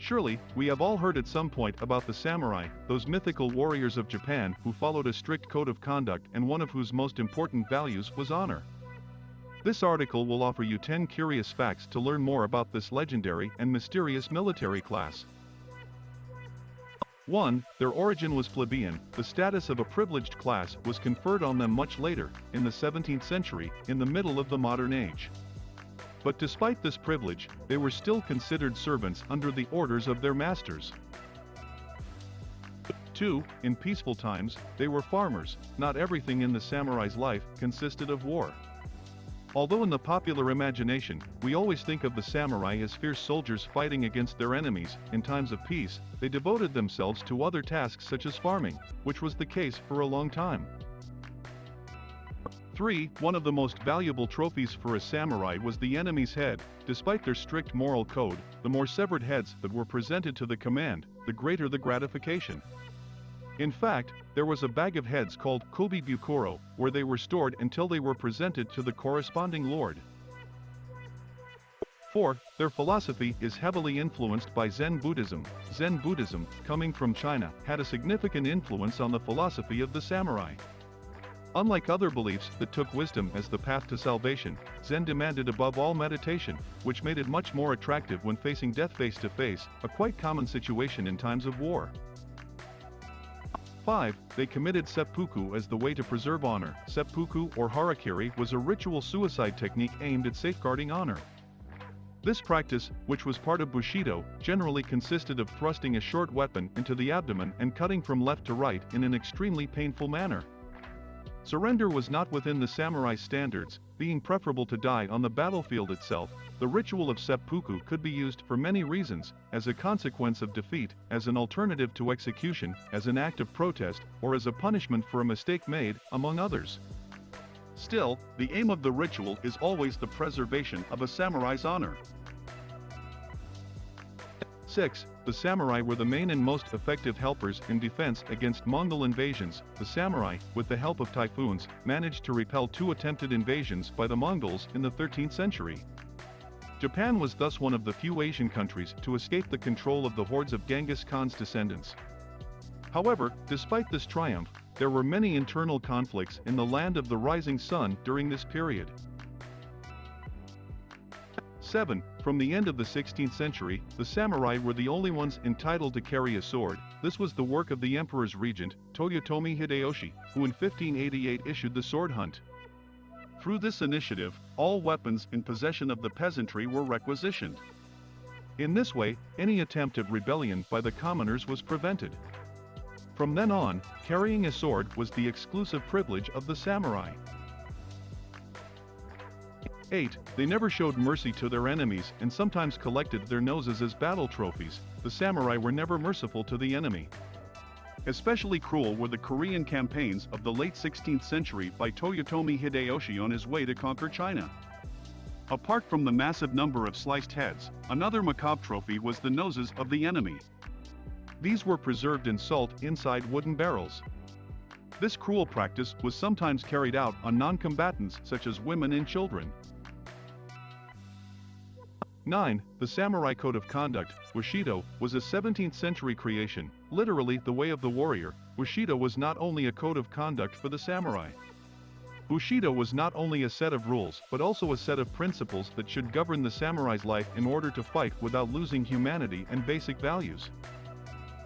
Surely, we have all heard at some point about the samurai, those mythical warriors of Japan who followed a strict code of conduct and one of whose most important values was honor. This article will offer you 10 curious facts to learn more about this legendary and mysterious military class. 1. Their origin was plebeian. The status of a privileged class was conferred on them much later, in the 17th century, in the middle of the modern age. But despite this privilege, they were still considered servants under the orders of their masters. 2. In peaceful times, they were farmers. Not everything in the samurai's life consisted of war. Although in the popular imagination, we always think of the samurai as fierce soldiers fighting against their enemies, in times of peace, they devoted themselves to other tasks such as farming, which was the case for a long time. 3. One of the most valuable trophies for a samurai was the enemy's head. Despite their strict moral code, the more severed heads that were presented to the command, the greater the gratification. In fact, there was a bag of heads called kobi bukuro, where they were stored until they were presented to the corresponding lord. 4. Their philosophy is heavily influenced by Zen Buddhism. Zen Buddhism, coming from China, had a significant influence on the philosophy of the samurai. Unlike other beliefs that took wisdom as the path to salvation, Zen demanded above all meditation, which made it much more attractive when facing death face to face, a quite common situation in times of war. 5. They committed seppuku as the way to preserve honor. Seppuku or harakiri was a ritual suicide technique aimed at safeguarding honor. This practice, which was part of Bushido, generally consisted of thrusting a short weapon into the abdomen and cutting from left to right in an extremely painful manner. Surrender was not within the samurai standards, being preferable to die on the battlefield itself. The ritual of seppuku could be used for many reasons, as a consequence of defeat, as an alternative to execution, as an act of protest, or as a punishment for a mistake made, among others. Still, the aim of the ritual is always the preservation of a samurai's honor. 6. The samurai were the main and most effective helpers in defense against Mongol invasions. The samurai, with the help of typhoons, managed to repel 2 attempted invasions by the Mongols in the 13th century. Japan was thus one of the few Asian countries to escape the control of the hordes of Genghis Khan's descendants. However, despite this triumph, there were many internal conflicts in the land of the rising sun during this period. 7. From the end of the 16th century, the samurai were the only ones entitled to carry a sword. This was the work of the emperor's regent, Toyotomi Hideyoshi, who in 1588 issued the sword hunt. Through this initiative, all weapons in possession of the peasantry were requisitioned. In this way, any attempt at rebellion by the commoners was prevented. From then on, carrying a sword was the exclusive privilege of the samurai. 8. They never showed mercy to their enemies and sometimes collected their noses as battle trophies. The samurai were never merciful to the enemy. Especially cruel were the Korean campaigns of the late 16th century by Toyotomi Hideyoshi on his way to conquer China. Apart from the massive number of sliced heads, another macabre trophy was the noses of the enemy. These were preserved in salt inside wooden barrels. This cruel practice was sometimes carried out on non-combatants such as women and children. 9. The Samurai Code of Conduct, Bushido, was a 17th century creation, literally the way of the warrior. Bushido was not only a code of conduct for the samurai. Bushido was not only a set of rules but also a set of principles that should govern the samurai's life in order to fight without losing humanity and basic values.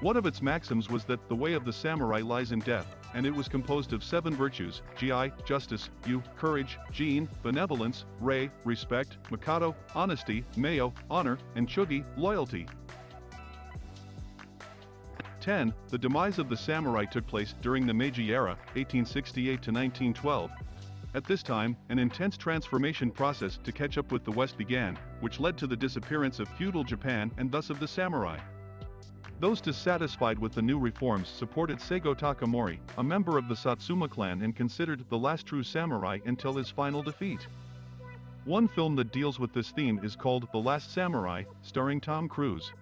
One of its maxims was that the way of the samurai lies in death, and it was composed of 7 virtues: Ji, justice; Yu, courage; Jin, benevolence; Rei, respect; Makoto, honesty; Mayo, honor; and Chugi, loyalty. 10. The demise of the samurai took place during the Meiji era, 1868 to 1912. At this time, an intense transformation process to catch up with the West began, which led to the disappearance of feudal Japan and thus of the samurai. Those dissatisfied with the new reforms supported Seigo Takamori, a member of the Satsuma clan and considered the last true samurai until his final defeat. One film that deals with this theme is called The Last Samurai, starring Tom Cruise.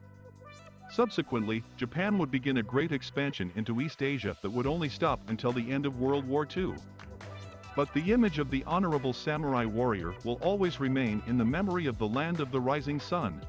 Subsequently, Japan would begin a great expansion into East Asia that would only stop until the end of World War II. But the image of the honorable samurai warrior will always remain in the memory of the land of the rising sun.